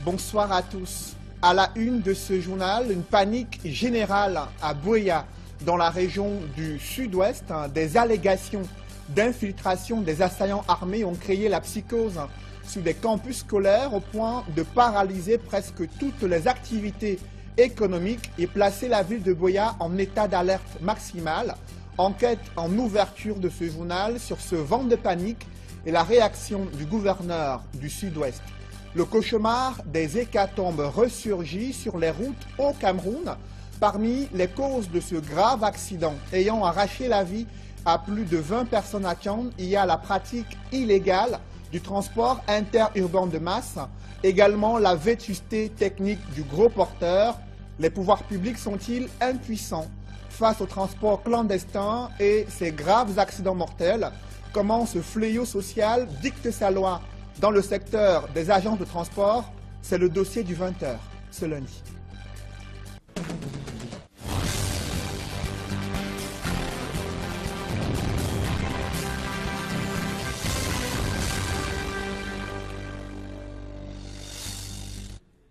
Bonsoir à tous. À la une de ce journal, une panique générale à Buea, dans la région du sud-ouest. Des allégations d'infiltration des assaillants armés ont créé la psychose sur des campus scolaires au point de paralyser presque toutes les activités économiques et placer la ville de Buea en état d'alerte maximale. Enquête en ouverture de ce journal sur ce vent de panique et la réaction du gouverneur du sud-ouest. Le cauchemar des hécatombes ressurgit sur les routes au Cameroun. Parmi les causes de ce grave accident ayant arraché la vie à plus de 20 personnes à Tian, il y a la pratique illégale du transport interurbain de masse, également la vétusté technique du gros porteur. Les pouvoirs publics sont-ils impuissants face au transport clandestin et ces graves accidents mortels? Comment ce fléau social dicte sa loi dans le secteur des agences de transport? C'est le dossier du 20h ce lundi.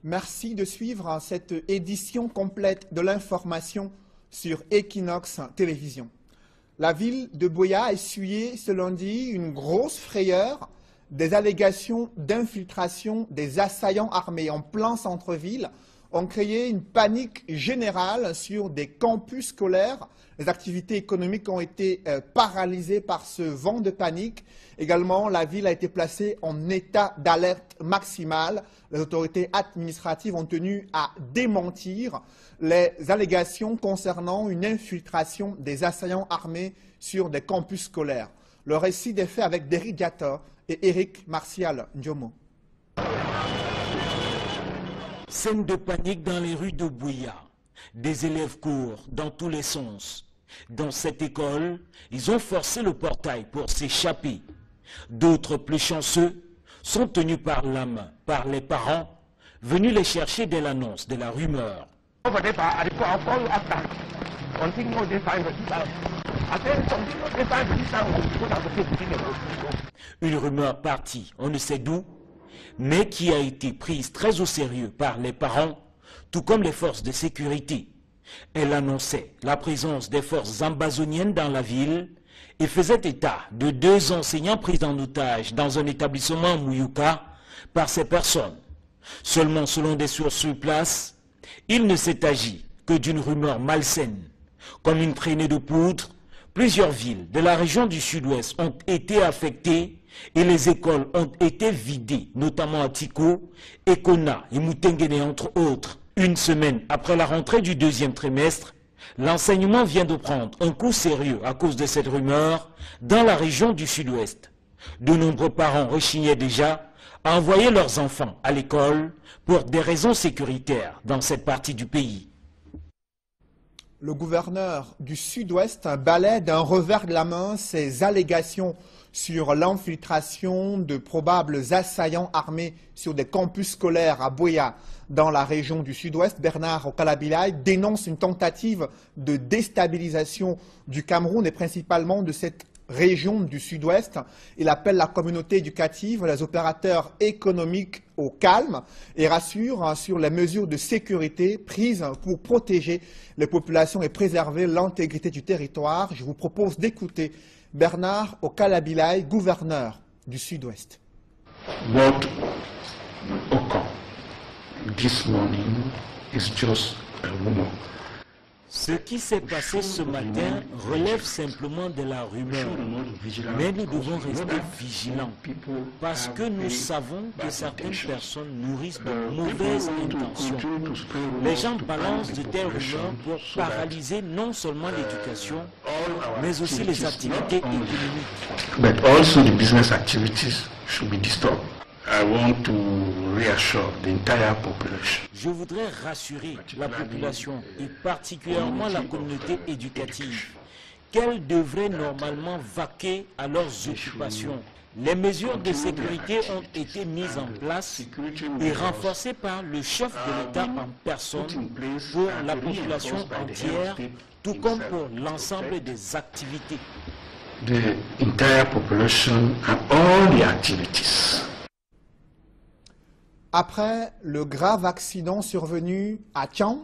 Merci de suivre cette édition complète de l'information sur Equinox Télévision. La ville de Buea a essuyé ce lundi une grosse frayeur des allégations d'infiltration des assaillants armés en plein centre-ville ont créé une panique générale sur des campus scolaires. Les activités économiques ont été paralysées par ce vent de panique. Également, la ville a été placée en état d'alerte maximale. Les autorités administratives ont tenu à démentir les allégations concernant une infiltration des assaillants armés sur des campus scolaires. Le récit est fait avec Derrick Diatta et Eric Martial Ndiomo. Scène de panique dans les rues de Buea. Des élèves courent dans tous les sens. Dans cette école, ils ont forcé le portail pour s'échapper. D'autres plus chanceux sont tenus par la main par les parents venus les chercher dès l'annonce de la rumeur. Une rumeur partie, on ne sait d'où, mais qui a été prise très au sérieux par les parents, tout comme les forces de sécurité. Elle annonçait la présence des forces ambazoniennes dans la ville et faisait état de 2 enseignants pris en otage dans un établissement à Mouyouka par ces personnes. Seulement selon des sources sur place, il ne s'est agi que d'une rumeur malsaine. Comme une traînée de poudre, plusieurs villes de la région du sud-ouest ont été affectées et les écoles ont été vidées, notamment à Tiko, Ekona et Moutenguene entre autres. Une semaine après la rentrée du 2e trimestre, l'enseignement vient de prendre un coup sérieux à cause de cette rumeur dans la région du sud-ouest. De nombreux parents rechignaient déjà à envoyer leurs enfants à l'école pour des raisons sécuritaires dans cette partie du pays. Le gouverneur du sud-ouest balaie d'un revers de la main ces allégations sur l'infiltration de probables assaillants armés sur des campus scolaires à Buea, dans la région du sud-ouest. Bernard Okalabilai dénonce une tentative de déstabilisation du Cameroun et principalement de cette région du sud-ouest. Il appelle la communauté éducative, les opérateurs économiques au calme et rassure sur les mesures de sécurité prises pour protéger les populations et préserver l'intégrité du territoire. Je vous propose d'écouter Bernard Okalabilai, gouverneur du sud-ouest. What occurred this morning is just a rumor. Ce qui s'est passé ce matin relève simplement de la rumeur, mais nous devons rester vigilants parce que nous savons que certaines personnes nourrissent de mauvaises intentions. Les gens balancent de telles rumeurs pour paralyser non seulement l'éducation, mais aussi les activités économiques. But also the business activities should be disturbed. I want to reassure the entire population. Je voudrais rassurer la population et particulièrement la communauté éducative qu'elles devraient normalement vaquer à leurs occupations. Les mesures de sécurité ont été mises en place et renforcées par le chef de l'État en personne pour la population entière, tout comme pour l'ensemble des activités. The entire population and all the activities. Après le grave accident survenu à Tian,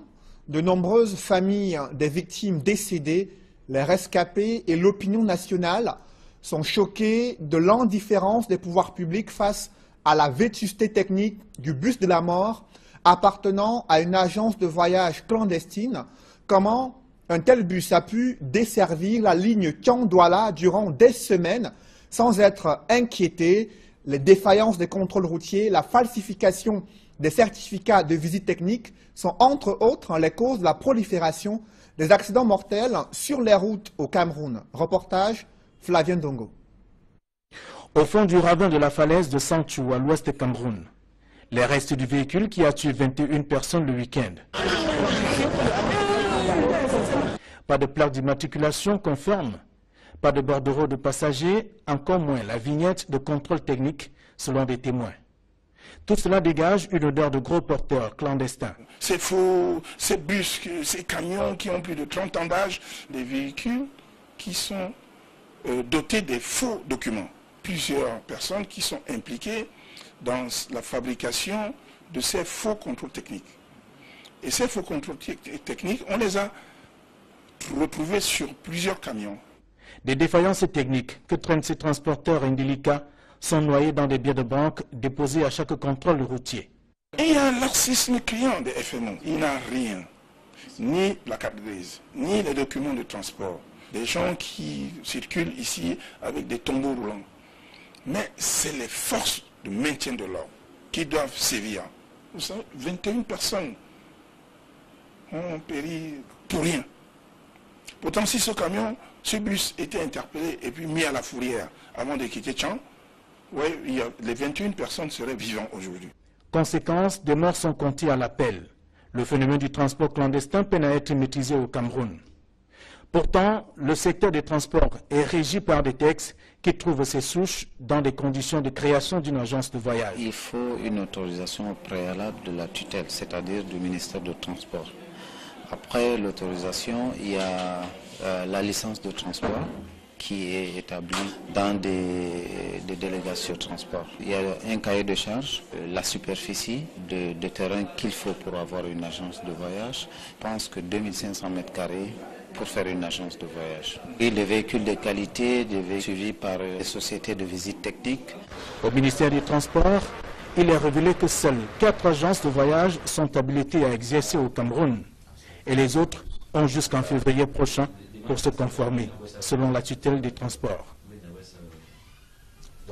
de nombreuses familles des victimes décédées, les rescapés et l'opinion nationale sont choqués de l'indifférence des pouvoirs publics face à la vétusté technique du bus de la mort appartenant à une agence de voyage clandestine. Comment un tel bus a pu desservir la ligne Tian-Douala durant des semaines sans être inquiété? Les défaillances des contrôles routiers, la falsification des certificats de visite technique sont entre autres les causes de la prolifération des accidents mortels sur les routes au Cameroun. Reportage Flavien Dongo. Au fond du ravin de la falaise de Santhiou, à l'ouest du Cameroun, les restes du véhicule qui a tué 21 personnes le week-end. Pas de plaque d'immatriculation conforme, pas de bordereau de passagers, encore moins la vignette de contrôle technique selon des témoins. Tout cela dégage une odeur de gros porteurs clandestins. Ces faux, ces bus, ces camions qui ont plus de 30 ans d'âge, des véhicules qui sont dotés des faux documents. Plusieurs personnes qui sont impliquées dans la fabrication de ces faux contrôles techniques. Et ces faux contrôles techniques, on les a retrouvés sur plusieurs camions. Des défaillances techniques que traînent ces transporteurs indélicats sont noyés dans des billets de banque déposés à chaque contrôle routier. Et il y a un laxisme client des FMO. Il n'a rien, ni la carte grise, ni les documents de transport. Des gens qui circulent ici avec des tombeaux roulants. Mais c'est les forces de maintien de l'ordre qui doivent sévir. Vous savez, 21 personnes ont péri pour rien. Pourtant, si ce bus était interpellé et puis mis à la fourrière avant de quitter Tian, ouais, les 21 personnes seraient vivantes aujourd'hui. Conséquence, des morts sont comptées à l'appel. Le phénomène du transport clandestin peine à être maîtrisé au Cameroun. Pourtant, le secteur des transports est régi par des textes qui trouvent ses souches dans des conditions de création d'une agence de voyage. Il faut une autorisation préalable de la tutelle, c'est-à-dire du ministère du Transport. Après l'autorisation, il y a la licence de transport qui est établie dans des délégations de transport. Il y a un cahier de charge, la superficie de terrain qu'il faut pour avoir une agence de voyage. Je pense que 2500 m² pour faire une agence de voyage. Et les véhicules de qualité, des véhicules suivis par les sociétés de visite technique. Au ministère du Transport, il est révélé que seules 4 agences de voyage sont habilitées à exercer au Cameroun. Et les autres ont jusqu'en février prochain pour se conformer, selon la tutelle des transports.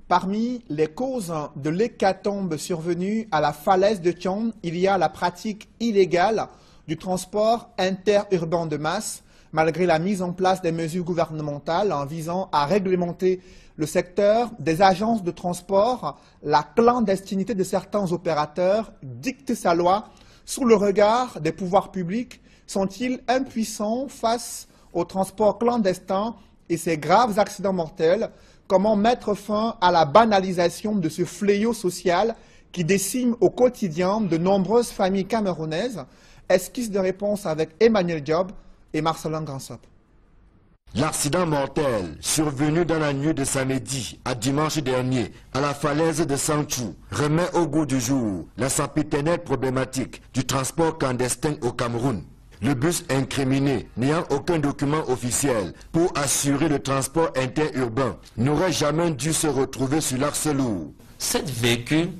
Parmi les causes de l'hécatombe survenue à la falaise de Tian, il y a la pratique illégale du transport interurbain de masse, malgré la mise en place des mesures gouvernementales en visant à réglementer le secteur des agences de transport. La clandestinité de certains opérateurs dicte sa loi. Sous le regard des pouvoirs publics, sont-ils impuissants face au transport clandestin et ses graves accidents mortels? Comment mettre fin à la banalisation de ce fléau social qui décime au quotidien de nombreuses familles camerounaises? Esquisse de réponse avec Emmanuel Diop et Marcelin Gansop. L'accident mortel survenu dans la nuit de samedi à dimanche dernier à la falaise de Santhiou remet au goût du jour la sempiternelle problématique du transport clandestin au Cameroun. Le bus incriminé, n'ayant aucun document officiel pour assurer le transport interurbain, n'aurait jamais dû se retrouver sur l'axe lourd. Cet véhicule,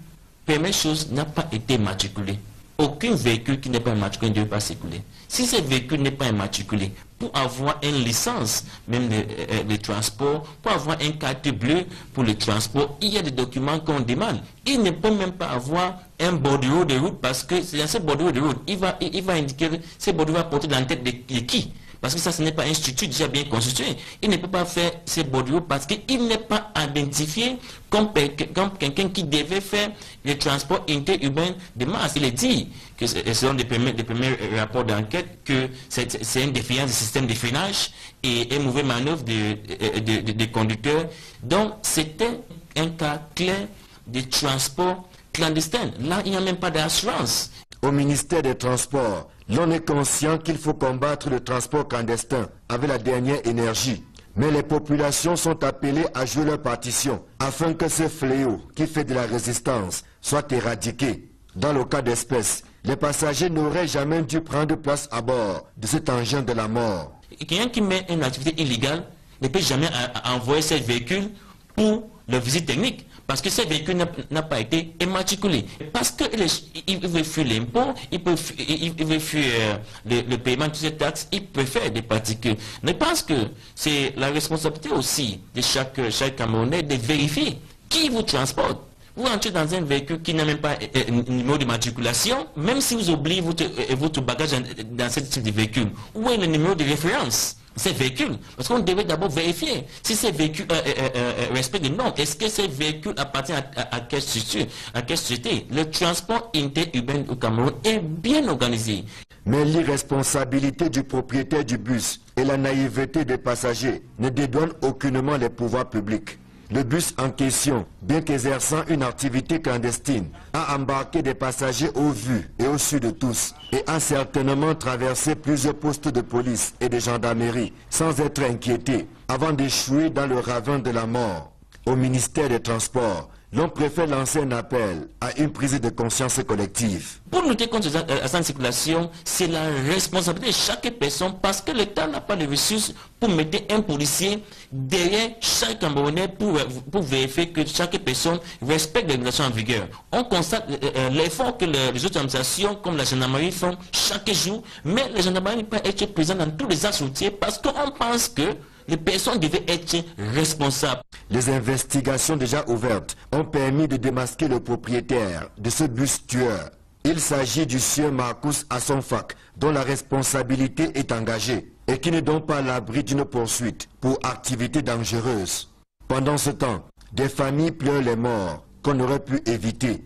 première chose, n'a pas été immatriculé. Aucun véhicule qui n'est pas immatriculé ne doit pas circuler. Si ce véhicule n'est pas immatriculé, pour avoir une licence, même le transport, pour avoir une carte bleue pour le transport, il y a des documents qu'on demande. Il ne peut même pas avoir un bordereau de route parce que c'est dans ce bordereau de route, il va indiquer que ce bordereau va porter dans la tête de qui. Parce que ça, ce n'est pas un structure déjà bien constitué. Il ne peut pas faire ces bordereaux parce qu'il n'est pas identifié comme quelqu'un qui devait faire le transport interurbain de masse. Il est dit que selon les premiers rapports d'enquête que c'est une défiance du système de freinage et une mauvaise manœuvre des conducteurs. Donc, c'était un cas clair de transport clandestin. Là, il n'y a même pas d'assurance. Au ministère des Transports, l'on est conscient qu'il faut combattre le transport clandestin avec la dernière énergie. Mais les populations sont appelées à jouer leur partition afin que ce fléau qui fait de la résistance soit éradiqué. Dans le cas d'espèce, les passagers n'auraient jamais dû prendre place à bord de cet engin de la mort. Quelqu'un qui met une activité illégale ne peut jamais envoyer ses véhicules pour la visite technique. Parce que ce véhicule n'a pas été immatriculé. Parce qu'il veut fuir l'impôt, il veut fuir le paiement de toutes ces taxes, il peut faire des particules. Mais parce que c'est la responsabilité aussi de chaque Camerounais de vérifier qui vous transporte. Vous entrez dans un véhicule qui n'a même pas un numéro de matriculation, même si vous oubliez votre bagage dans ce type de véhicule. Où est le numéro de référence? Ces véhicules, parce qu'on devait d'abord vérifier si ces véhicules respectent les normes. Est-ce que ces véhicules appartiennent à quelle structure, à quelle société? Le transport interurbain au Cameroun est bien organisé. Mais l'irresponsabilité du propriétaire du bus et la naïveté des passagers ne dédouanent aucunement les pouvoirs publics. Le bus en question, bien qu'exerçant une activité clandestine, a embarqué des passagers au vu et au su de tous et a certainement traversé plusieurs postes de police et de gendarmerie sans être inquiété avant d'échouer dans le ravin de la mort. Au ministère des Transports, l'on préfère lancer un appel à une prise de conscience collective. Pour lutter contre cette circulation, c'est la responsabilité de chaque personne parce que l'État n'a pas de ressources pour mettre un policier derrière chaque Camerounais pour vérifier que chaque personne respecte les régulations en vigueur. On constate l'effort que les autres organisations comme la gendarmerie font chaque jour, mais la gendarmerie n'est pas être présente dans tous les axes routiers parce qu'on pense que les personnes devaient être responsables. Les investigations déjà ouvertes ont permis de démasquer le propriétaire de ce bus tueur. Il s'agit du sieur Marcus Assonfak, dont la responsabilité est engagée et qui n'est donc pas à l'abri d'une poursuite pour activité dangereuse. Pendant ce temps, des familles pleurent les morts qu'on aurait pu éviter.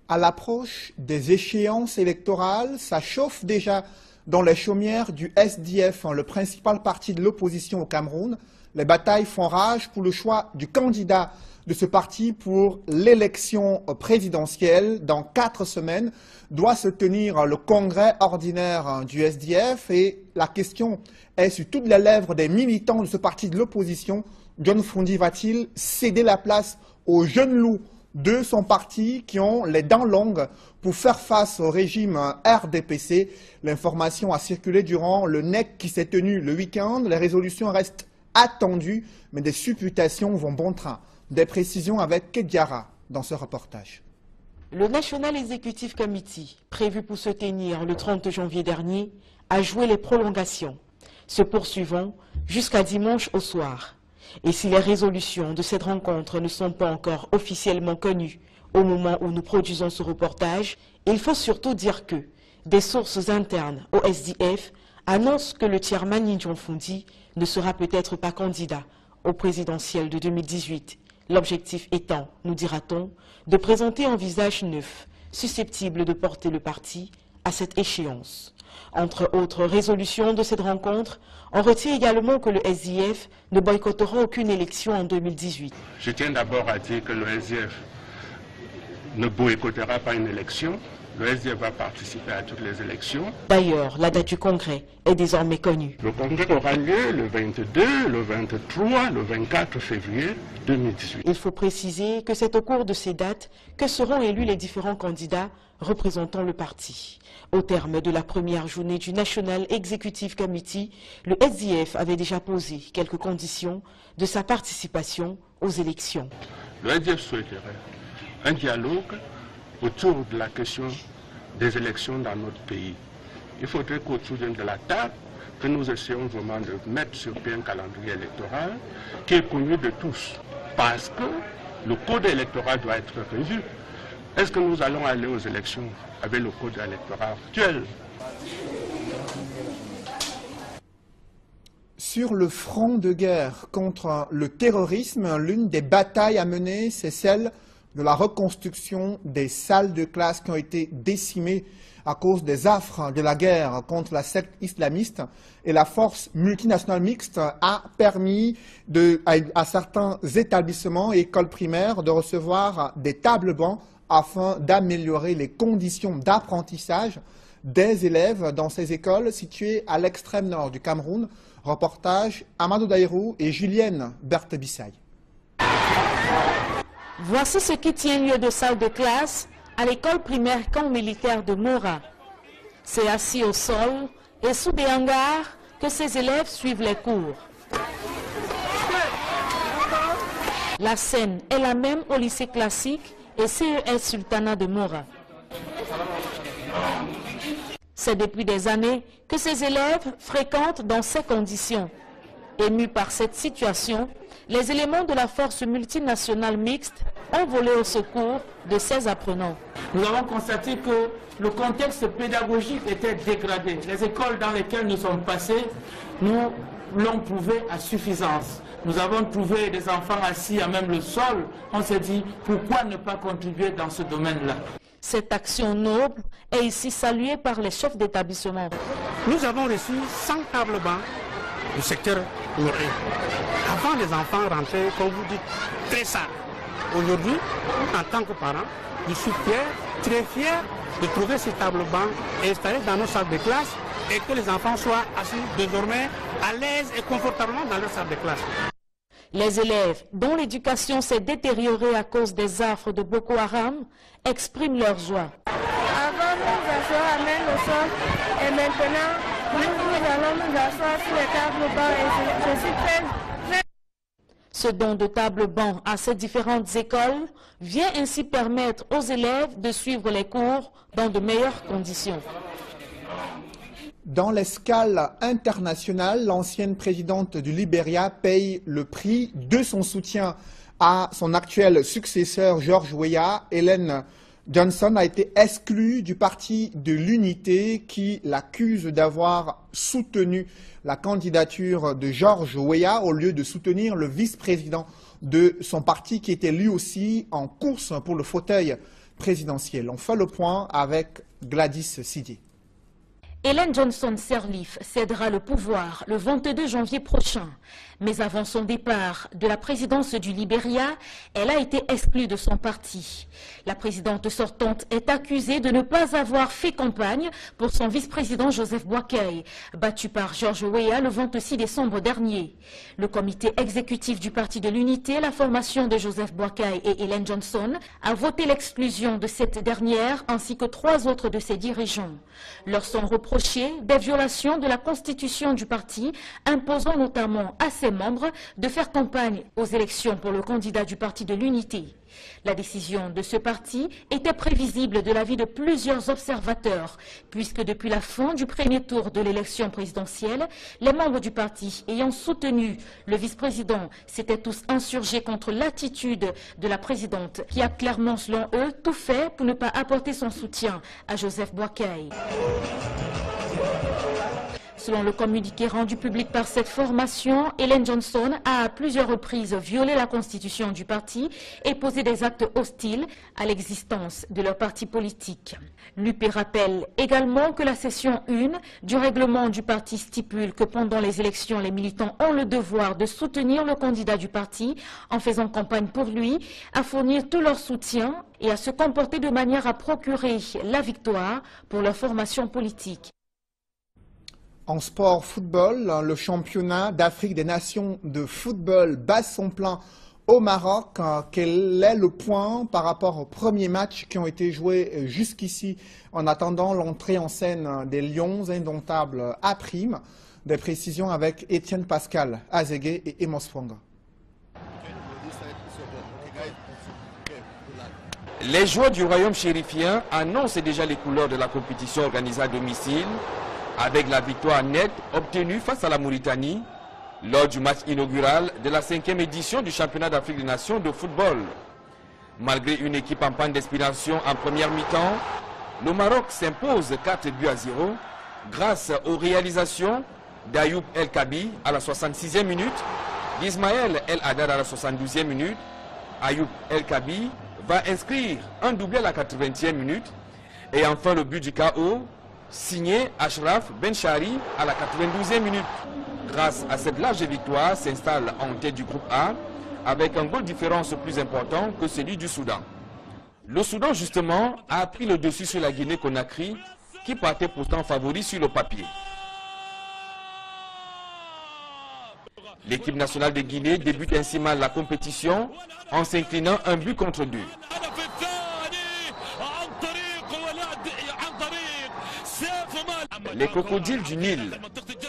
À l'approche des échéances électorales, ça chauffe déjà dans les chaumières du SDF, le principal parti de l'opposition au Cameroun. Les batailles font rage pour le choix du candidat de ce parti pour l'élection présidentielle. Dans 4 semaines doit se tenir le congrès ordinaire du SDF et la question est sur toutes les lèvres des militants de ce parti de l'opposition. John Fundi va-t-il céder la place aux jeunes loups de son parti qui ont les dents longues pour faire face au régime RDPC? L'information a circulé durant le NEC qui s'est tenu le week-end. Les résolutions restent attendues, mais des supputations vont bon train. Des précisions avec Kediara dans ce reportage. Le National Executive Committee, prévu pour se tenir le 30 janvier dernier, a joué les prolongations, se poursuivant jusqu'à dimanche au soir. Et si les résolutions de cette rencontre ne sont pas encore officiellement connues au moment où nous produisons ce reportage, il faut surtout dire que des sources internes au SDF annoncent que le chairman John Fundi ne sera peut-être pas candidat au présidentiel de 2018. L'objectif étant, nous dira-t-on, de présenter un visage neuf, susceptible de porter le parti à cette échéance. Entre autres résolutions de cette rencontre, on retient également que le SDF ne boycottera aucune élection en 2018. Je tiens d'abord à dire que le SDF ne boycottera pas une élection. Le SDF va participer à toutes les élections. D'ailleurs, la date du congrès est désormais connue. Le congrès aura lieu le 22, le 23, le 24 février 2018. Il faut préciser que c'est au cours de ces dates que seront élus les différents candidats représentant le parti. Au terme de la première journée du National Executive Committee, le SDF avait déjà posé quelques conditions de sa participation aux élections. Le SDF souhaiterait un dialogue autour de la question des élections dans notre pays. Il faudrait qu'autour de la table, que nous essayons vraiment de mettre sur pied un calendrier électoral qui est connu de tous. Parce que le code électoral doit être revu. Est-ce que nous allons aller aux élections avec le code électoral actuel? Sur le front de guerre contre le terrorisme, l'une des batailles à mener, c'est celle de la reconstruction des salles de classe qui ont été décimées à cause des affres de la guerre contre la secte islamiste. Et la force multinationale mixte a permis à certains établissements et écoles primaires de recevoir des tables bancs afin d'améliorer les conditions d'apprentissage des élèves dans ces écoles situées à l'extrême nord du Cameroun. Reportage Amadou Daïrou et Julienne Berthe-Bissaï. Voici ce qui tient lieu de salle de classe à l'école primaire camp militaire de Mora. C'est assis au sol et sous des hangars que ces élèves suivent les cours. La scène est la même au lycée classique et CES Sultana de Mora. C'est depuis des années que ces élèves fréquentent dans ces conditions. Émus par cette situation, les éléments de la force multinationale mixte ont volé au secours de ces apprenants. Nous avons constaté que le contexte pédagogique était dégradé. Les écoles dans lesquelles nous sommes passés, nous l'ont prouvé à suffisance. Nous avons trouvé des enfants assis à même le sol. On s'est dit, pourquoi ne pas contribuer dans ce domaine-là? Cette action noble est ici saluée par les chefs d'établissement. Nous avons reçu 100 tables bancs du secteur nourri. Avant, les enfants rentraient, comme vous dites, très sages. Aujourd'hui, en tant que parent, je suis fier, très fier de trouver ces tables bancs installés dans nos salles de classe et que les enfants soient assis désormais à l'aise et confortablement dans leur salle de classe. Les élèves dont l'éducation s'est détériorée à cause des affres de Boko Haram expriment leur joie. Avant, nous asseoir à même le sol et maintenant, nous allons nous asseoir sur les tables bancs et je suis très... Ce don de table banc à ces différentes écoles vient ainsi permettre aux élèves de suivre les cours dans de meilleures conditions. Dans l'escale internationale, l'ancienne présidente du Libéria paye le prix de son soutien à son actuel successeur George Weah. Ellen Johnson a été exclue du parti de l'Unité qui l'accuse d'avoir soutenu la candidature de George Weah au lieu de soutenir le vice-président de son parti qui était lui aussi en course pour le fauteuil présidentiel. On fait le point avec Gladys Sidier. Ellen Johnson Sirleaf cédera le pouvoir le 22 janvier prochain. Mais avant son départ de la présidence du Libéria, elle a été exclue de son parti. La présidente sortante est accusée de ne pas avoir fait campagne pour son vice-président Joseph Boakai, battu par George Weah le 26 décembre dernier. Le comité exécutif du Parti de l'Unité, la formation de Joseph Boakai et Ellen Johnson, a voté l'exclusion de cette dernière ainsi que 3 autres de ses dirigeants. Leur sont reprochés des violations de la constitution du parti, imposant notamment à ses membres de faire campagne aux élections pour le candidat du Parti de l'Unité. La décision de ce parti était prévisible de l'avis de plusieurs observateurs, puisque depuis la fin du premier tour de l'élection présidentielle, les membres du parti ayant soutenu le vice-président s'étaient tous insurgés contre l'attitude de la présidente, qui a clairement, selon eux, tout fait pour ne pas apporter son soutien à Joseph Boakai. Selon le communiqué rendu public par cette formation, Ellen Johnson a à plusieurs reprises violé la constitution du parti et posé des actes hostiles à l'existence de leur parti politique. L'UP rappelle également que la section 1 du règlement du parti stipule que pendant les élections, les militants ont le devoir de soutenir le candidat du parti en faisant campagne pour lui, à fournir tout leur soutien et à se comporter de manière à procurer la victoire pour leur formation politique. En sport football, le championnat d'Afrique des Nations de football bat son plein au Maroc. Quel est le point par rapport aux premiers matchs qui ont été joués jusqu'ici en attendant l'entrée en scène des Lions indomptables à prime? Des précisions avec Étienne Pascal, Azégué et Emos Fronga. Les joueurs du royaume chérifien annoncent déjà les couleurs de la compétition organisée à domicile, avec la victoire nette obtenue face à la Mauritanie lors du match inaugural de la 5e édition du championnat d'Afrique des Nations de football. Malgré une équipe en panne d'inspiration en première mi-temps, le Maroc s'impose 4 buts à 0 grâce aux réalisations d'Ayoub El Kabi à la 66e minute, d'Ismaël El Haddad à la 72e minute. Ayoub El Kabi va inscrire un doublé à la 80e minute et enfin le but du KO signé Ashraf Benchari à la 92e minute. Grâce à cette large victoire, s'installe en tête du groupe A avec un goal différence plus important que celui du Soudan. Le Soudan, justement, a pris le dessus sur la Guinée-Conakry qui partait pourtant favori sur le papier. L'équipe nationale de Guinée débute ainsi mal la compétition en s'inclinant 1 but contre 2. Les crocodiles du Nil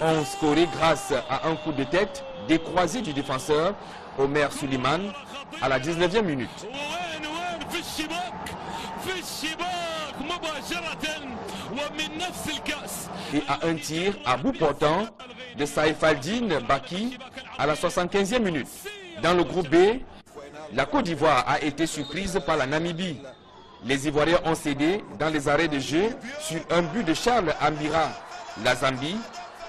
ont scoré grâce à un coup de tête décroisé du défenseur Omer Suleiman à la 19e minute. Et à un tir à bout portant de Saïf-Aldine Baki à la 75e minute. Dans le groupe B, la Côte d'Ivoire a été surprise par la Namibie. Les Ivoiriens ont cédé dans les arrêts de jeu sur un but de Charles Ambira. La Zambie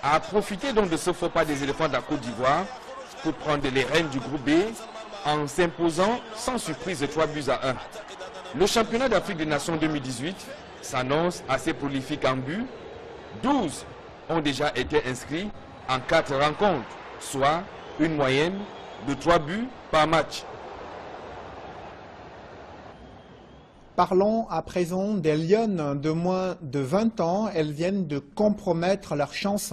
a profité donc de ce faux pas des éléphants de la Côte d'Ivoire pour prendre les rênes du groupe B en s'imposant sans surprise 3 buts à 1. Le championnat d'Afrique des Nations 2018 s'annonce assez prolifique en buts. 12 ont déjà été inscrits en 4 rencontres, soit une moyenne de 3 buts par match. Parlons à présent des Lionnes de moins de 20 ans. Elles viennent de compromettre leurs chances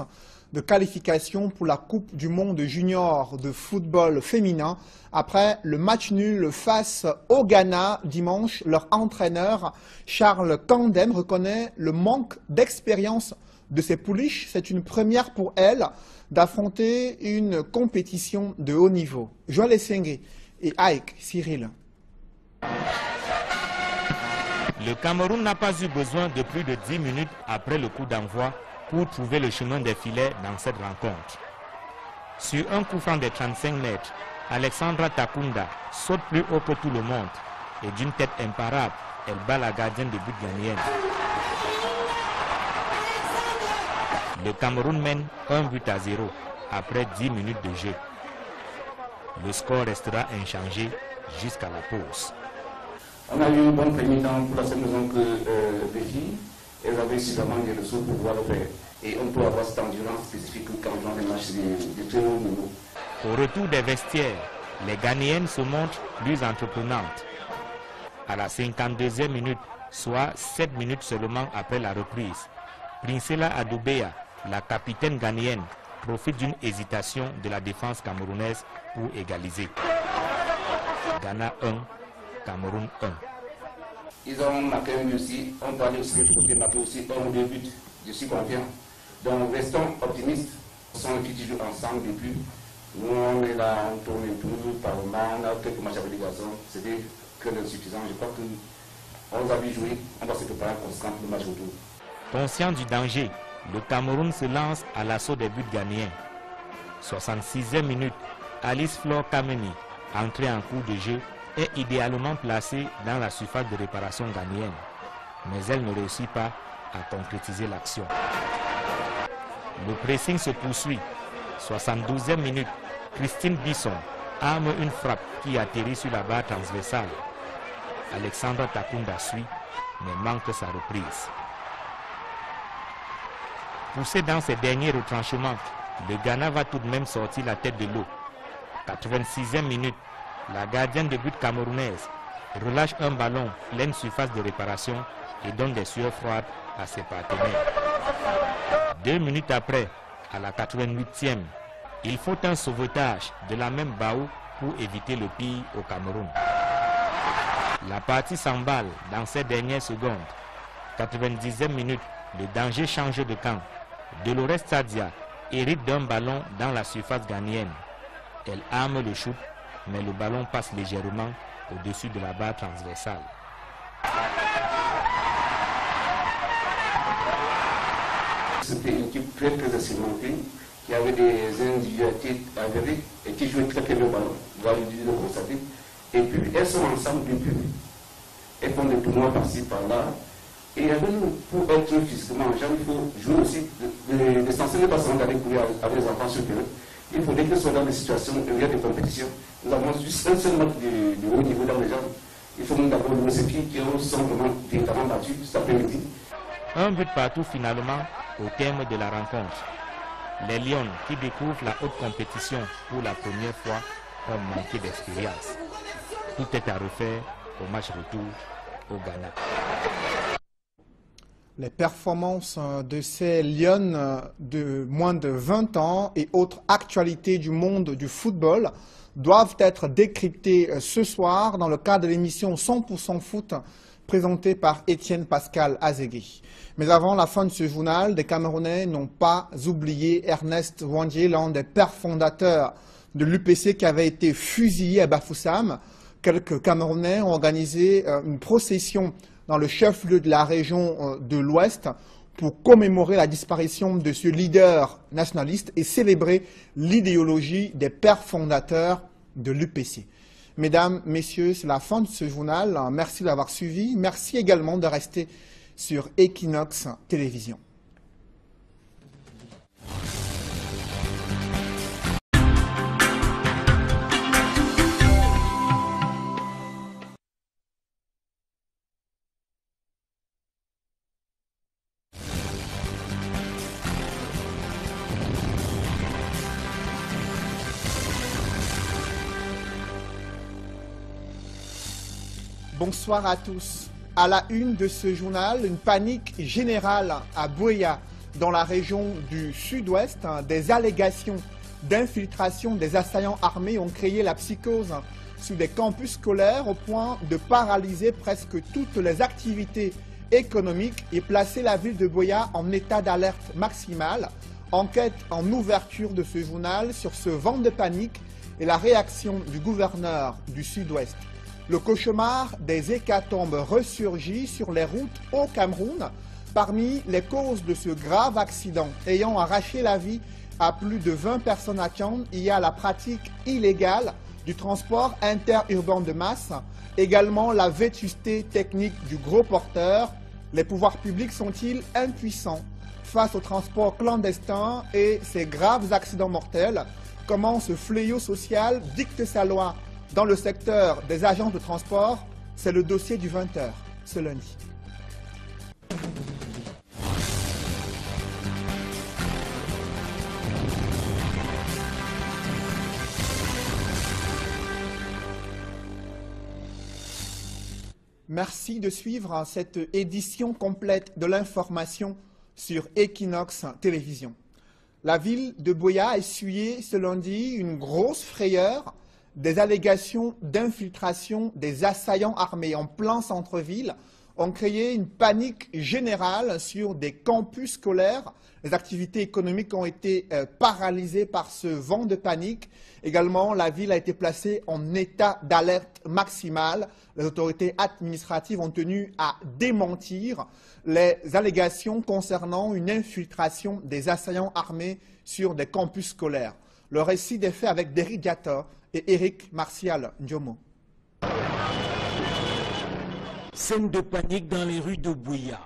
de qualification pour la Coupe du Monde Junior de football féminin. Après le match nul face au Ghana dimanche, leur entraîneur Charles Kandem reconnaît le manque d'expérience de ces pouliches. C'est une première pour elles d'affronter une compétition de haut niveau. Joël Essengé et Ike Cyril. Le Cameroun n'a pas eu besoin de plus de 10 minutes après le coup d'envoi pour trouver le chemin des filets dans cette rencontre. Sur un coup franc de 35 mètres, Alexandra Takunda saute plus haut que tout le monde et d'une tête imparable, elle bat la gardienne de but ghanéenne. Le Cameroun mène 1 but à 0 après 10 minutes de jeu. Le score restera inchangé jusqu'à la pause. On a eu une bonne première temps pour la seule raison que les filles, elles avaient suffisamment de ressources pour pouvoir le faire. Et on peut avoir cette endurance spécifique quand on joue des matchs de très haut niveau. Au retour des vestiaires, les Ghanéennes se montrent plus entreprenantes. À la 52e minute, soit 7 minutes seulement après la reprise, Princella Adoubeya, la capitaine ghanéenne, profite d'une hésitation de la défense camerounaise pour égaliser. Ghana 1, Cameroun 1. Ils ont marqué un but aussi, on peut aller aussi marquer aussi 1 ou 2 buts, je suis confiant. Donc restons optimistes, ce sont les filles qui jouent ensemble depuis. Nous on est là, on tourne un peu par moment, on a quelques matchs avec les garçons, c'était que l'insuffisant. Je crois qu'on les a vu jouer, on va se préparer constamment pour le match retour. Conscient du danger, le Cameroun se lance à l'assaut des buts ghanéens. 66e minute, Alice Flore Kameni, entrée en cours de jeu, est idéalement placée dans la surface de réparation ghanéenne. Mais elle ne réussit pas à concrétiser l'action. Le pressing se poursuit. 72e minute, Christine Bisson arme une frappe qui atterrit sur la barre transversale. Alexandra Takunda suit, mais manque sa reprise. Poussé dans ses derniers retranchements, le Ghana va tout de même sortir la tête de l'eau. 86e minute, la gardienne de but camerounaise relâche un ballon pleine surface de réparation et donne des sueurs froides à ses partenaires. 2 minutes après, à la 88e, il faut un sauvetage de la même Baou pour éviter le pire au Cameroun. La partie s'emballe dans ces dernières secondes. 90e minute, le danger change de camp. Dolores Sadia hérite d'un ballon dans la surface ghanéenne. Elle arme le shoot, mais le ballon passe légèrement au-dessus de la barre transversale. C'était une équipe très expérimentée, qui avait des individualités avérées et qui jouait très bien le ballon. Vous allez le constater. Et puis elles sont ensemble depuis. Elles font des tournois par-ci, par-là. Et avec nous, pour être physiquement, il faut jouer aussi. Les sensibles pas seulement d'aller courir avec les enfants sur le terrain. Il faudrait qu'ils soient dans des situations où il y a des compétitions. Nous avons juste un seul match de haut niveau dans les gens. Il faut d'abord jouer ces filles qui sont vraiment véritablement battues cet après-midi. Un but partout finalement au terme de la rencontre. Les Lions qui découvrent la haute compétition pour la première fois ont manqué d'expérience. Tout est à refaire au match retour au Ghana. Les performances de ces Lions de moins de 20 ans et autres actualités du monde du football doivent être décryptées ce soir dans le cadre de l'émission 100% foot présenté par Étienne Pascal Azegui. Mais avant la fin de ce journal, des Camerounais n'ont pas oublié Ernest Ouandié, l'un des pères fondateurs de l'UPC qui avait été fusillé à Bafoussam. Quelques Camerounais ont organisé une procession dans le chef-lieu de la région de l'Ouest pour commémorer la disparition de ce leader nationaliste et célébrer l'idéologie des pères fondateurs de l'UPC. Mesdames, Messieurs, c'est la fin de ce journal. Merci d'avoir suivi. Merci également de rester sur Equinox Télévision. Bonsoir à tous. À la une de ce journal, une panique générale à Buea, dans la région du sud-ouest. Des allégations d'infiltration des assaillants armés ont créé la psychose sur des campus scolaires au point de paralyser presque toutes les activités économiques et placer la ville de Buea en état d'alerte maximale. Enquête en ouverture de ce journal sur ce vent de panique et la réaction du gouverneur du sud-ouest. Le cauchemar des hécatombes ressurgit sur les routes au Cameroun. Parmi les causes de ce grave accident ayant arraché la vie à plus de 20 personnes à Tian, il y a la pratique illégale du transport interurbain de masse, également la vétusté technique du gros porteur. Les pouvoirs publics sont-ils impuissants face au transport clandestin et ces graves accidents mortels? Comment ce fléau social dicte sa loi dans le secteur des agences de transport? C'est le dossier du 20h ce lundi. Merci de suivre cette édition complète de l'information sur Equinox Télévision. La ville de Buea a essuyé ce lundi une grosse frayeur, des allégations d'infiltration des assaillants armés en plein centre-ville ont créé une panique générale sur des campus scolaires. Les activités économiques ont été paralysées par ce vent de panique. Également, la ville a été placée en état d'alerte maximale. Les autorités administratives ont tenu à démentir les allégations concernant une infiltration des assaillants armés sur des campus scolaires. Le récit est fait avec Derrick Diatta et Eric Martial Ndiomo. Scène de panique dans les rues de Buea.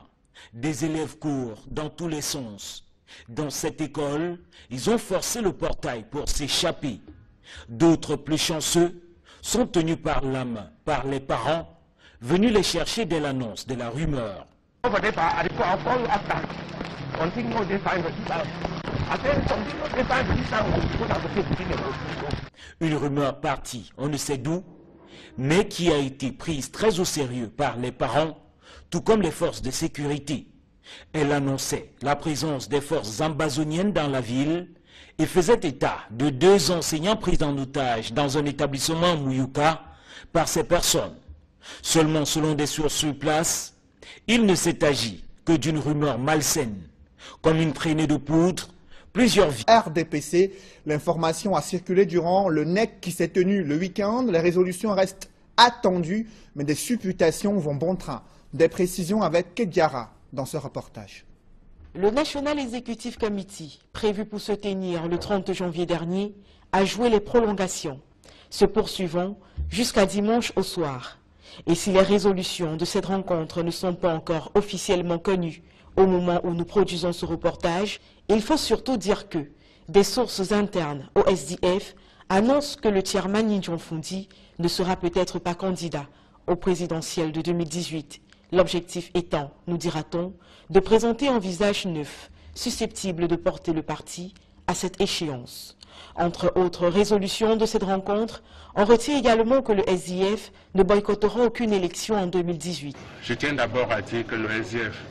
Des élèves courent dans tous les sens. Dans cette école, ils ont forcé le portail pour s'échapper. D'autres plus chanceux sont tenus par la main par les parents venus les chercher dès l'annonce de la rumeur. Une rumeur partie, on ne sait d'où, mais qui a été prise très au sérieux par les parents, tout comme les forces de sécurité. Elle annonçait la présence des forces ambazoniennes dans la ville et faisait état de 2 enseignants pris en otage dans un établissement à Mouyouka par ces personnes. Seulement selon des sources sur place, il ne s'est agi que d'une rumeur malsaine. Comme une traînée de poudre, plusieurs RDPC, l'information a circulé durant le NEC qui s'est tenu le week-end. Les résolutions restent attendues, mais des supputations vont bon train. Des précisions avec Kediara dans ce reportage. Le National Executive Committee, prévu pour se tenir le 30 janvier dernier, a joué les prolongations, se poursuivant jusqu'à dimanche au soir. Et si les résolutions de cette rencontre ne sont pas encore officiellement connues au moment où nous produisons ce reportage, il faut surtout dire que des sources internes au SDF annoncent que le chairman Nindjon Fundi ne sera peut-être pas candidat au présidentiel de 2018. L'objectif étant, nous dira-t-on, de présenter un visage neuf, susceptible de porter le parti à cette échéance. Entre autres résolutions de cette rencontre, on retient également que le SDF ne boycottera aucune élection en 2018. Je tiens d'abord à dire que le SDF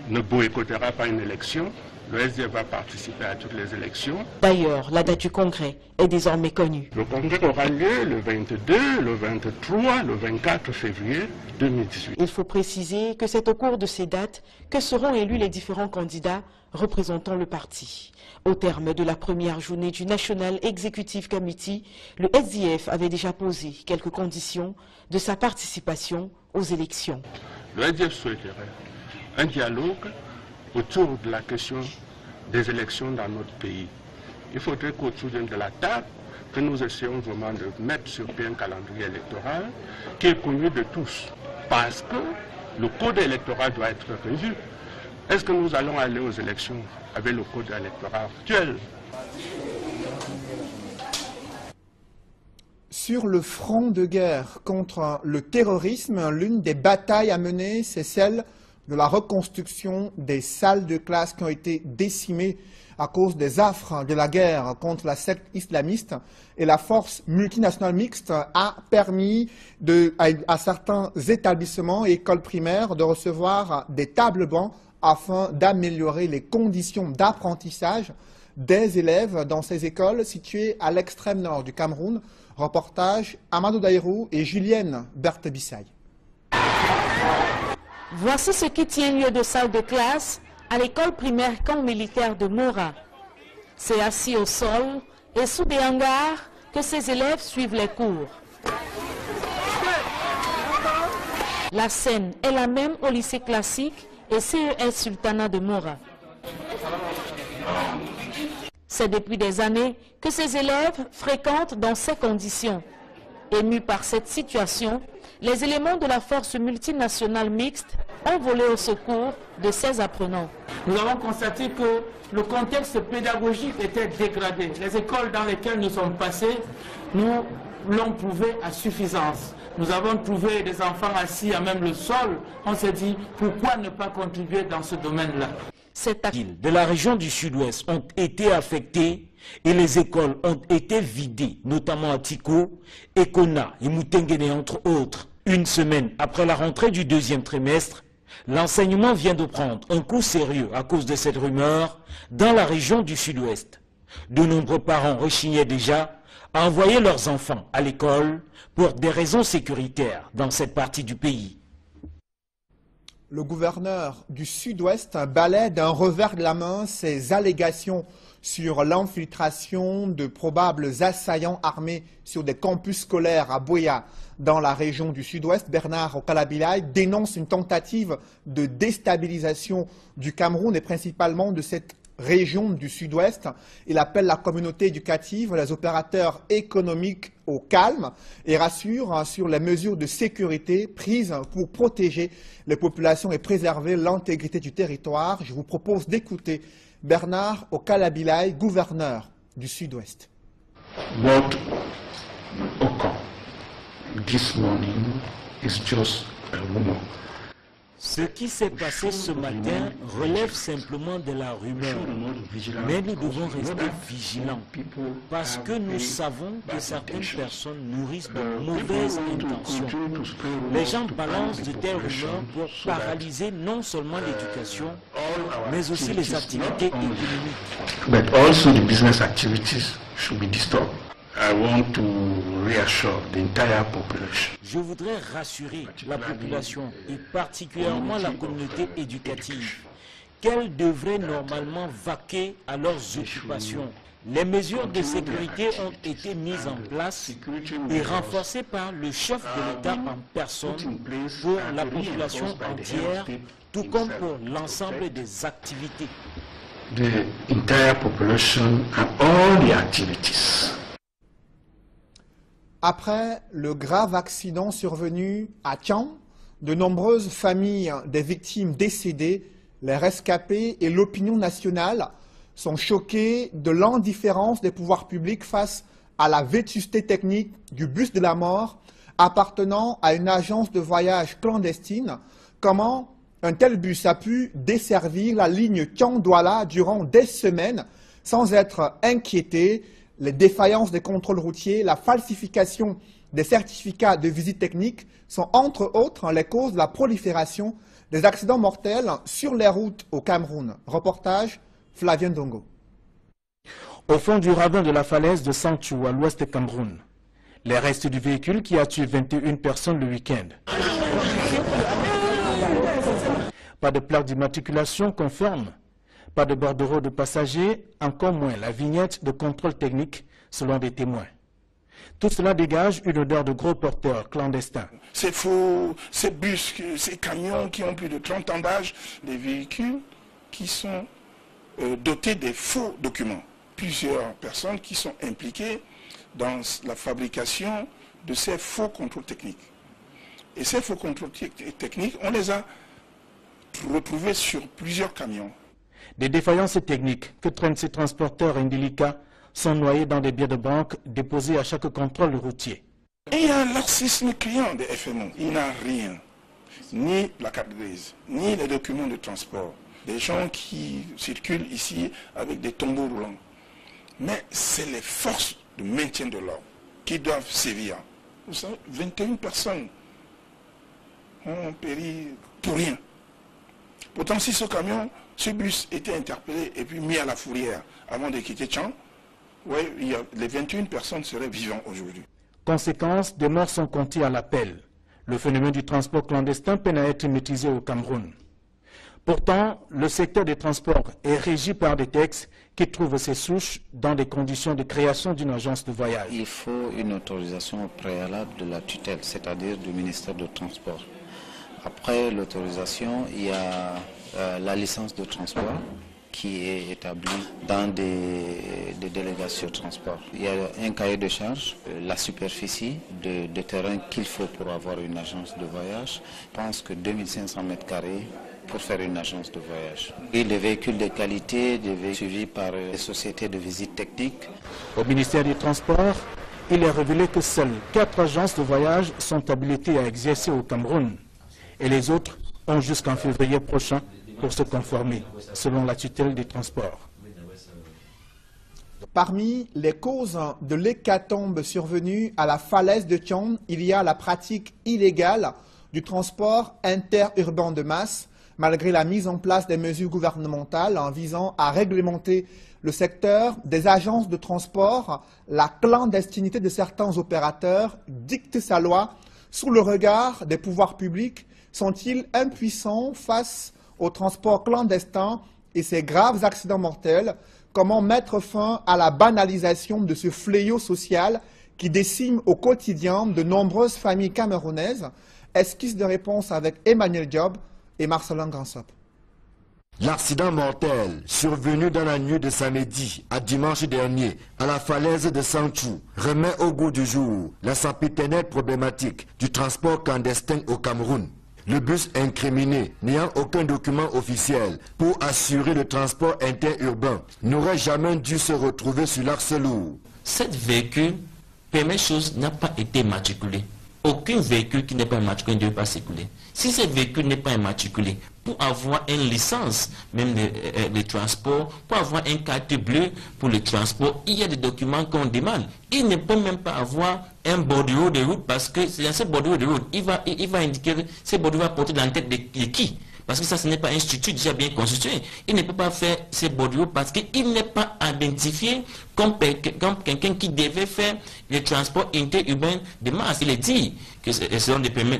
ne boycottera pas une élection, Le SDF va participer à toutes les élections. D'ailleurs, la date du congrès est désormais connue. Le congrès aura lieu le 22, le 23, le 24 février 2018. Il faut préciser que c'est au cours de ces dates que seront élus les différents candidats représentant le parti. Au terme de la première journée du National Executive Committee, le SDF avait déjà posé quelques conditions de sa participation aux élections. Le SDF souhaiterait un dialogue autour de la question des élections dans notre pays. Il faudrait qu'autour de la table, que nous essayons vraiment de mettre sur pied un calendrier électoral qui est connu de tous. Parce que le code électoral doit être revu. Est-ce que nous allons aller aux élections avec le code électoral actuel? Sur le front de guerre contre le terrorisme, l'une des batailles à mener, c'est celle de la reconstruction des salles de classe qui ont été décimées à cause des affres de la guerre contre la secte islamiste. Et la force multinationale mixte a permis à certains établissements et écoles primaires de recevoir des tables bancs afin d'améliorer les conditions d'apprentissage des élèves dans ces écoles situées à l'extrême nord du Cameroun. Reportage Amadou Daïrou et Julienne Berthe-Bissaï. Voici ce qui tient lieu de salle de classe à l'école primaire camp militaire de Mora. C'est assis au sol et sous des hangars que ces élèves suivent les cours. La scène est la même au lycée classique et CES Sultana de Mora. C'est depuis des années que ces élèves fréquentent dans ces conditions. Émus par cette situation, les éléments de la force multinationale mixte ont volé au secours de ces apprenants. Nous avons constaté que le contexte pédagogique était dégradé. Les écoles dans lesquelles nous sommes passés, nous l'ont prouvé à suffisance. Nous avons trouvé des enfants assis à même le sol. On s'est dit, pourquoi ne pas contribuer dans ce domaine-là? Cette île de la région du sud-ouest ont été affectées et les écoles ont été vidées, notamment à Tiko, Ekona et Moutenguene entre autres. Une semaine après la rentrée du deuxième trimestre, l'enseignement vient de prendre un coup sérieux à cause de cette rumeur dans la région du sud-ouest. De nombreux parents rechignaient déjà à envoyer leurs enfants à l'école pour des raisons sécuritaires dans cette partie du pays. Le gouverneur du Sud-Ouest balaie d'un revers de la main ces allégations sur l'infiltration de probables assaillants armés sur des campus scolaires à Buea, dans la région du Sud-Ouest. Bernard Okalabilai dénonce une tentative de déstabilisation du Cameroun et principalement de cette région du Sud-Ouest. Il appelle la communauté éducative, les opérateurs économiques au calme et rassure sur les mesures de sécurité prises pour protéger les populations et préserver l'intégrité du territoire. Je vous propose d'écouter Bernard Okalabilai, gouverneur du Sud-Ouest. What occurred this morning is just a rumor. Ce qui s'est passé ce matin relève simplement de la rumeur, mais nous devons rester vigilants parce que nous savons que certaines personnes nourrissent de mauvaises intentions. Les gens balancent de telles rumeurs pour paralyser non seulement l'éducation, mais aussi les activités économiques. But also the business activities should be disturbed. I want to reassure the entire population. Je voudrais rassurer la population et particulièrement la communauté éducative qu'elle devrait normalement vaquer à leurs occupations. Les mesures de sécurité ont été mises en place et renforcées par le chef de l'État en personne pour la population entière, tout comme pour l'ensemble des activités. The entire population and all the activities. Après le grave accident survenu à Tian, de nombreuses familles des victimes décédées, les rescapés et l'opinion nationale sont choqués de l'indifférence des pouvoirs publics face à la vétusté technique du bus de la mort appartenant à une agence de voyage clandestine. Comment un tel bus a pu desservir la ligne Tian-Douala durant des semaines sans être inquiété? Les défaillances des contrôles routiers, la falsification des certificats de visite technique sont entre autres les causes de la prolifération des accidents mortels sur les routes au Cameroun. Reportage Flavien Dongo. Au fond du ravin de la falaise de Santhiou, à l'ouest du Cameroun, les restes du véhicule qui a tué 21 personnes le week-end. Pas de plaque d'immatriculation conforme, pas de bordereau de passagers, encore moins la vignette de contrôle technique selon des témoins. Tout cela dégage une odeur de gros porteurs clandestins. Ces faux, ces bus, ces camions qui ont plus de 30 ans d'âge, des véhicules qui sont dotés des faux documents. Plusieurs personnes qui sont impliquées dans la fabrication de ces faux contrôles techniques. Et ces faux contrôles techniques, on les a retrouvés sur plusieurs camions. Des défaillances techniques que traînent ces transporteurs indélicats sont noyés dans des billets de banque déposés à chaque contrôle routier. Et il y a un laxisme client des FMO. Il n'a rien, ni la carte grise, ni les documents de transport. Des gens qui circulent ici avec des tombeaux roulants. Mais c'est les forces de maintien de l'ordre qui doivent sévir. Vous savez, 21 personnes ont péri pour rien. Pourtant, si ce bus était interpellé et puis mis à la fourrière avant de quitter Tchang, ouais, les 21 personnes seraient vivantes aujourd'hui. Conséquence, des morts sont comptés à l'appel. Le phénomène du transport clandestin peine à être maîtrisé au Cameroun. Pourtant, le secteur des transports est régi par des textes qui trouvent ses souches dans des conditions de création d'une agence de voyage. Il faut une autorisation préalable de la tutelle, c'est-à-dire du ministère du Transport. Après l'autorisation, il y a la licence de transport qui est établie dans des délégations de transport. Il y a un cahier de charge, la superficie de terrain qu'il faut pour avoir une agence de voyage. Je pense que 2500 m² pour faire une agence de voyage. Et des véhicules de qualité, des véhicules suivis par les sociétés de visite technique. Au ministère du Transport, il est révélé que seules 4 agences de voyage sont habilitées à exercer au Cameroun. Et les autres ont jusqu'en février prochain pour se conformer, selon la tutelle des transports. Parmi les causes de l'hécatombe survenue à la falaise de Tchang, il y a la pratique illégale du transport interurbain de masse, malgré la mise en place des mesures gouvernementales en visant à réglementer le secteur des agences de transport. La clandestinité de certains opérateurs dicte sa loi sous le regard des pouvoirs publics. Sont-ils impuissants face au transport clandestin et ses graves accidents mortels? Comment mettre fin à la banalisation de ce fléau social qui décime au quotidien de nombreuses familles camerounaises? Esquisse de réponse avec Emmanuel Job et Marcelin Gransop. L'accident mortel survenu dans la nuit de samedi à dimanche dernier à la falaise de Santhiou remet au goût du jour la sempiternelle problématique du transport clandestin au Cameroun. Le bus incriminé, n'ayant aucun document officiel pour assurer le transport interurbain, n'aurait jamais dû se retrouver sur l'axe lourd. Cet véhicule, première chose, n'a pas été immatriculé. Aucun véhicule qui n'est pas immatriculé ne doit pas circuler. Si ce véhicule n'est pas immatriculé, pour avoir une licence, même le transport, pour avoir une carte bleue pour le transport, il y a des documents qu'on demande. Il ne peut même pas avoir un bordereau de route parce que c'est dans ce bordereau de route, il va indiquer que ce bordereau va porter dans la tête de qui. Parce que ça, ce n'est pas un structure déjà bien constitué. Il ne peut pas faire ces bordereaux parce qu'il n'est pas identifié comme quelqu'un qui devait faire le transport interurbain de masse. Il est dit que selon les premiers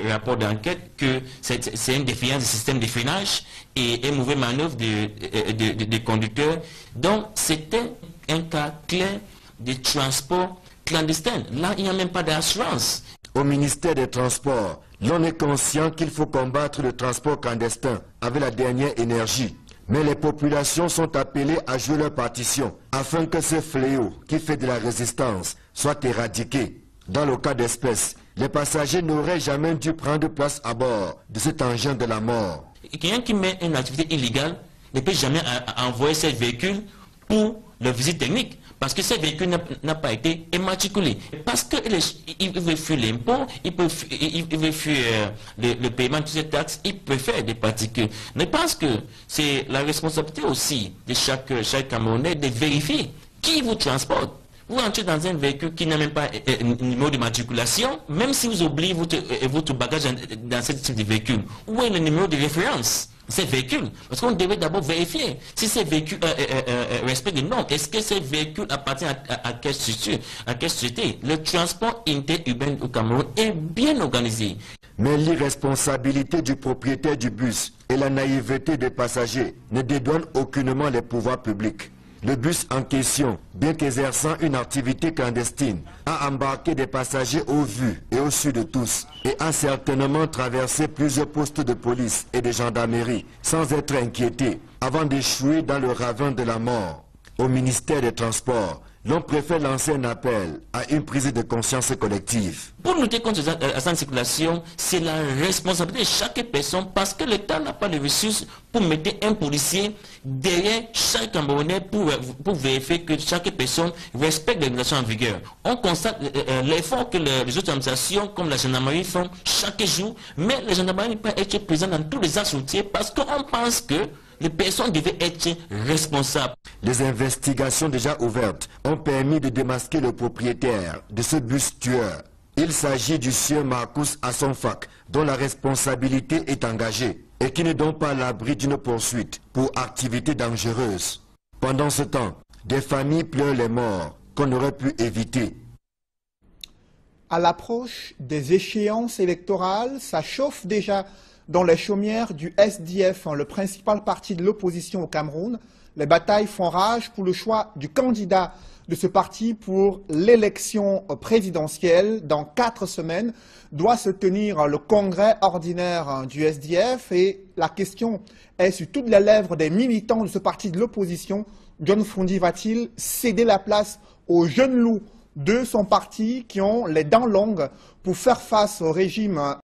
rapports d'enquête que c'est une défiance du système de freinage et une mauvaise manœuvre des conducteurs. Donc, c'était un cas clair de transport clandestin. Là, il n'y a même pas d'assurance. Au ministère des Transports, l'on est conscient qu'il faut combattre le transport clandestin avec la dernière énergie. Mais les populations sont appelées à jouer leur partition afin que ce fléau qui fait de la résistance soit éradiqué. Dans le cas d'espèce, les passagers n'auraient jamais dû prendre place à bord de cet engin de la mort. Quelqu'un qui met une activité illégale ne peut jamais envoyer ce véhicule pour la visite technique. Parce que ce véhicule n'a pas été immatriculé. Parce qu'il veut fuir l'impôt, il veut fuir le paiement de ces taxes, il peut faire des particules. Mais parce que c'est la responsabilité aussi de chaque Camerounais de vérifier qui vous transporte. Vous entrez dans un véhicule qui n'a même pas un numéro de matriculation, même si vous oubliez votre bagage dans ce type de véhicule. Où est le numéro de référence? ces véhicules. Parce qu'on devait d'abord vérifier si ces véhicules respectent les normes. Est-ce que ces véhicules appartiennent à quelle structure, à quelle société? Le transport interurbain au Cameroun est bien organisé. Mais l'irresponsabilité du propriétaire du bus et la naïveté des passagers ne dédouanent aucunement les pouvoirs publics. Le bus en question, bien qu'exerçant une activité clandestine, a embarqué des passagers au vu et au su de tous et a certainement traversé plusieurs postes de police et de gendarmerie sans être inquiété avant d'échouer dans le ravin de la mort. Au ministère des Transports, l'on préfère lancer un appel à une prise de conscience collective. Pour lutter contre cette circulation, c'est la responsabilité de chaque personne parce que l'État n'a pas de ressources pour mettre un policier derrière chaque Camerounais pour vérifier que chaque personne respecte les régulations en vigueur. On constate l'effort que les autres organisations comme la gendarmerie font chaque jour, mais la gendarmerie n'est pas être présente dans tous les axes routiers parce qu'on pense que les personnes devaient être responsables. Les investigations déjà ouvertes ont permis de démasquer le propriétaire de ce bus tueur. Il s'agit du sieur Marcus Assonfak, dont la responsabilité est engagée et qui n'est donc pas à l'abri d'une poursuite pour activité dangereuse. Pendant ce temps, des familles pleurent les morts qu'on aurait pu éviter. À l'approche des échéances électorales, ça chauffe déjà dans les chaumières du SDF, le principal parti de l'opposition au Cameroun. Les batailles font rage pour le choix du candidat de ce parti pour l'élection présidentielle. Dans 4 semaines doit se tenir le congrès ordinaire du SDF et la question est sur toutes les lèvres des militants de ce parti de l'opposition. John Fundi va-t-il céder la place aux jeunes loups de son parti qui ont les dents longues pour faire face au régime